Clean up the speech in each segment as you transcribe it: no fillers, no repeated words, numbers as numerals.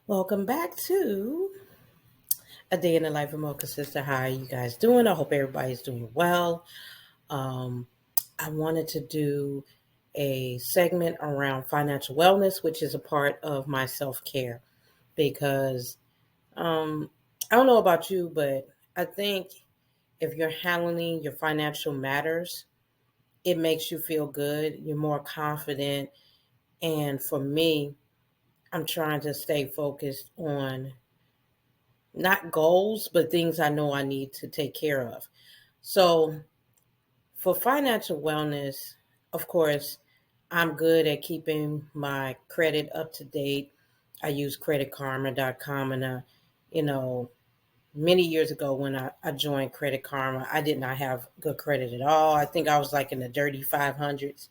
Welcome back to A Day in the Life of Mocha Sistah. How are you guys doing? I hope everybody's doing well. Um, I wanted to do a segment around financial wellness, which is a part of my self care because I don't know about you, but I think if you're handling your financial matters, it makes you feel good. You're more confident. And for me, I'm trying to stay focused on not goals, but things I know I need to take care of. So, for financial wellness, of course, I'm good at keeping my credit up to date. I use creditkarma.com and you know, many years ago when I joined Credit Karma, I did not have good credit at all. I think I was like in the dirty 500s.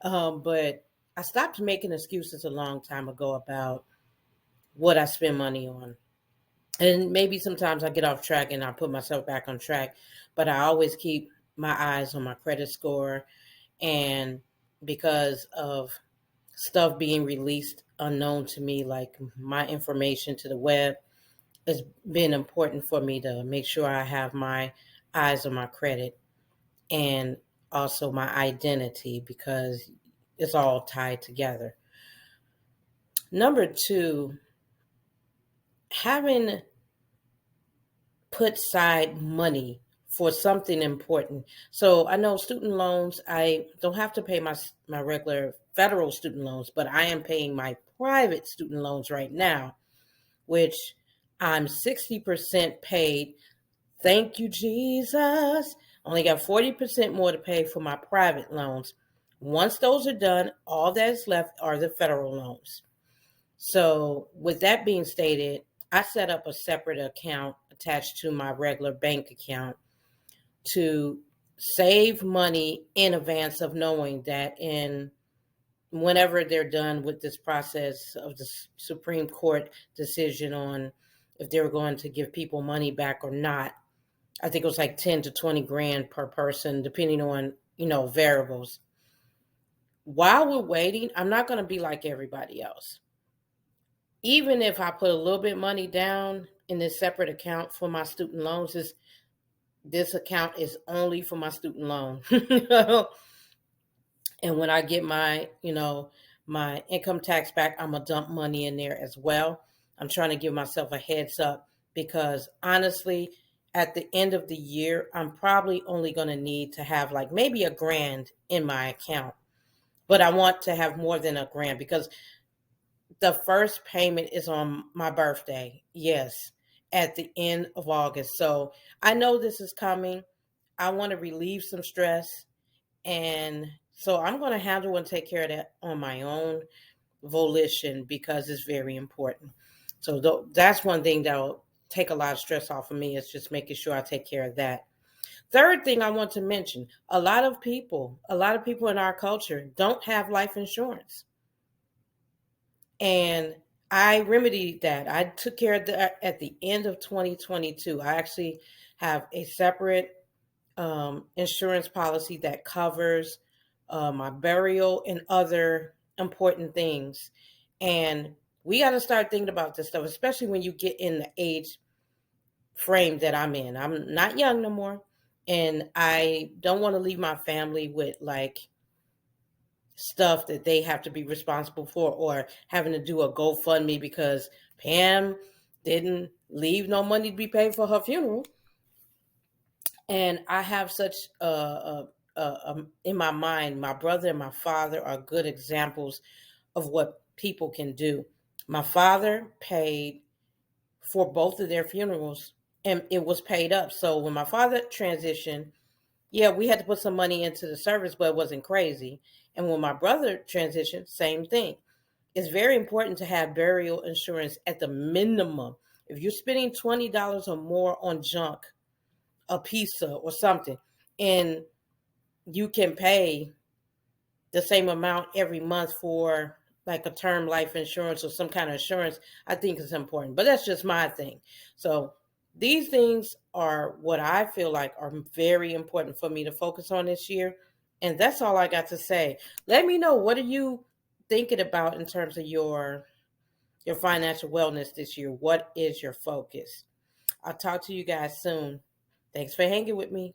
But I stopped making excuses a long time ago about what I spend money on. And maybe sometimes I get off track and I put myself back on track, but I always keep my eyes on my credit score. And because of stuff being released unknown to me, like my information to the web, it's been important for me to make sure I have my eyes on my credit and also my identity because it's all tied together. Number two, having put aside money for something important. So I know student loans, I don't have to pay my regular federal student loans, but I am paying my private student loans right now, which I'm 60% paid. Thank you, Jesus. Only got 40% more to pay for my private loans. Once those are done, all that's left are the federal loans. So, with that being stated, I set up a separate account attached to my regular bank account to save money in advance of knowing that in whenever they're done with this process of the Supreme Court decision on if they were going to give people money back or not. I think it was like 10 to 20 grand per person depending on, variables. While we're waiting, I'm not going to be like everybody else. Even if I put a little bit of money down in this separate account for my student loans, this account is only for my student loan. And when I get my income tax back, I'm gonna dump money in there as well. I'm trying to give myself a heads up because honestly, at the end of the year, I'm probably only gonna need to have like maybe a grand in my account. But I want to have more than a grand because the first payment is on my birthday. Yes, at the end of August. So I know this is coming. I want to relieve some stress. And so I'm going to handle and take care of that on my own volition because it's very important. So that's one thing that will take a lot of stress off of me is just making sure I take care of that. Third thing I want to mention, a lot of people in our culture don't have life insurance. And I remedied that. I took care of that at the end of 2022. I actually have a separate insurance policy that covers my burial and other important things. And we got to start thinking about this stuff, especially when you get in the age frame that I'm in. I'm not young no more. And I don't want to leave my family with like stuff that they have to be responsible for or having to do a GoFundMe because Pam didn't leave no money to be paid for her funeral. And I have such in my mind, my brother and my father are good examples of what people can do. My father paid for both of their funerals and it was paid up. So when my father transitioned, yeah, we had to put some money into the service, but it wasn't crazy. And when my brother transitioned, same thing. It's very important to have burial insurance at the minimum. If you're spending $20 or more on junk, a pizza or something, and you can pay the same amount every month for like a term life insurance or some kind of insurance, I think it's important. But that's just my thing. So these things are what I feel like are very important for me to focus on this year. And that's all I got to say. Let me know, what are you thinking about in terms of your your financial wellness this year? What is your focus? I'll talk to you guys soon. Thanks for hanging with me.